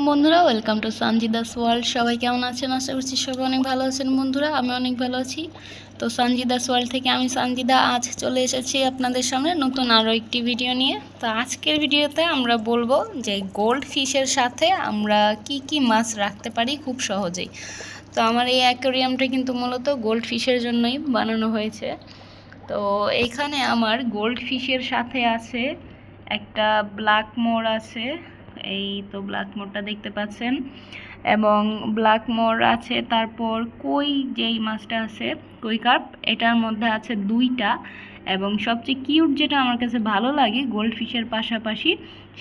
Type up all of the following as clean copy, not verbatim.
বন্ধুরা, welcome to Sanjida's world. সবাই কেমন আছেন? আশা করছি সবাই অনেক ভালো আছেন। বন্ধুরা, আমি অনেক ভালো আছি। তো সঞ্জিদাস ওয়ার্ল্ড থেকে আমি সঞ্জিদা আজ চলে এসেছি আপনাদের সামনে নতুন আরও একটি ভিডিও নিয়ে। তো আজকের ভিডিওতে আমরা বলবো যে গোল্ড ফিশের সাথে আমরা কি কি মাছ রাখতে পারি খুব সহজেই। তো আমার এই অ্যাকোয়ারিয়ামটা কিন্তু মূলত গোল্ড ফিশের জন্যই বানানো হয়েছে। তো এখানে আমার গোল্ড ফিশের সাথে আছে একটা ব্ল্যাক মোর আছে, এই তো ব্ল্যাক মোরটা দেখতে পাচ্ছেন, এবং ব্ল্যাক মোর আছে। তারপর কই যেই মাছটা আছে কই কার্প, এটার মধ্যে আছে দুইটা। এবং সবচেয়ে কিউট যেটা আমার কাছে ভালো লাগে গোল্ড ফিশের পাশাপাশি,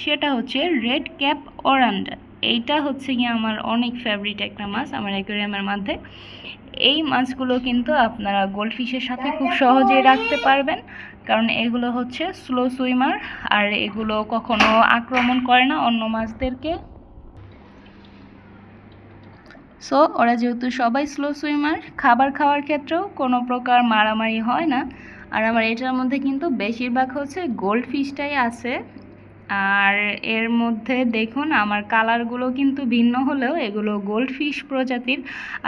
সেটা হচ্ছে রেড ক্যাপ ওরান্ডা। এইটা হচ্ছে গিয়ে আমার অনেক ফেভারিট একটা মাছ আমার অ্যাকোয়ারিয়ামের মধ্যে। এই মাছগুলো কিন্তু আপনারা গোল্ড ফিশের সাথে খুব সহজেই রাখতে পারবেন, কারণ এগুলো হচ্ছে স্লো সুইমার আর এগুলো কখনো আক্রমণ করে না অন্য মাছদেরকে। সো ওরা যেহেতু সবাই স্লো সুইমার, খাবার খাওয়ার ক্ষেত্রেও কোনো প্রকার মারামারি হয় না। আর আমার এটার মধ্যে কিন্তু বেশিরভাগ হচ্ছে গোল্ড ফিশটাই আছে। আর এর মধ্যে দেখুন আমার কালারগুলো কিন্তু ভিন্ন হলেও এগুলো গোল্ড ফিশ প্রজাতির।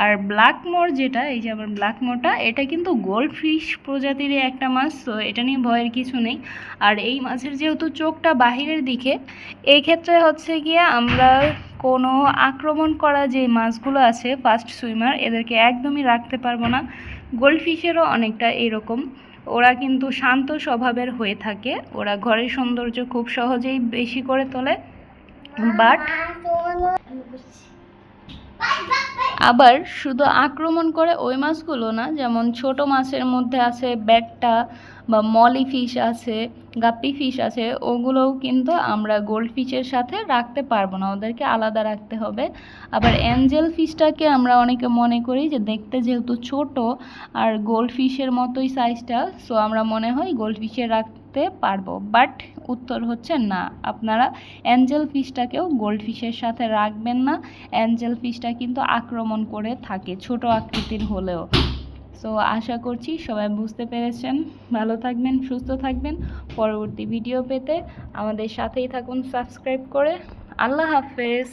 আর ব্ল্যাক মোর যেটা, এই যে আমার ব্ল্যাক মোরটা, এটা কিন্তু গোল্ড ফিশ প্রজাতিরই একটা মাছ। তো এটা নিয়ে ভয়ের কিছু নেই। আর এই মাছের যেহেতু চোখটা বাহিরের দিকে, এই ক্ষেত্রে হচ্ছে গিয়ে আমরা কোনো আক্রমণ করা যে মাছগুলো আছে ফাস্ট সুইমার, এদেরকে একদমই রাখতে পারবো না। গোল্ড ফিশেরও অনেকটা এরকম, ওরা কিন্তু শান্ত স্বভাবের হয়ে থাকে, ওরা ঘরের সৌন্দর্য খুব সহজেই বেশি করে তোলে। বাট আবার শুধু আক্রমণ করে ওই মাছগুলো না, যেমন ছোট মাছের মধ্যে আছে ব্যাটটা বা মলি ফিশ আছে, গাপ্পি ফিশ আছে, ওগুলোও কিন্তু আমরা গোল্ড ফিশের সাথে রাখতে পারবো না, ওদেরকে আলাদা রাখতে হবে। আবার অ্যাঞ্জেল ফিশটাকে আমরা অনেকে মনে করি যে দেখতে যেহেতু ছোট আর গোল্ড ফিশের মতোই সাইজটা, সো আমরা মনে হয় গোল্ড ফিশের রাখতে পারবো। বাট উত্তর হচ্ছে না, আপনারা অ্যাঞ্জেল ফিশটাকেও গোল্ড ফিশের সাথে রাখবেন না। অ্যাঞ্জেল ফিশটা কিন্তু আক্রমণ করে থাকে ছোট আকৃতির হলেও। সো আশা করছি সবাই বুঝতে পেরেছেন। ভালো থাকবেন, সুস্থ থাকবেন। পরবর্তী ভিডিও পেতে আমাদের সাথেই থাকুন সাবস্ক্রাইব করে। আল্লাহ হাফেজ।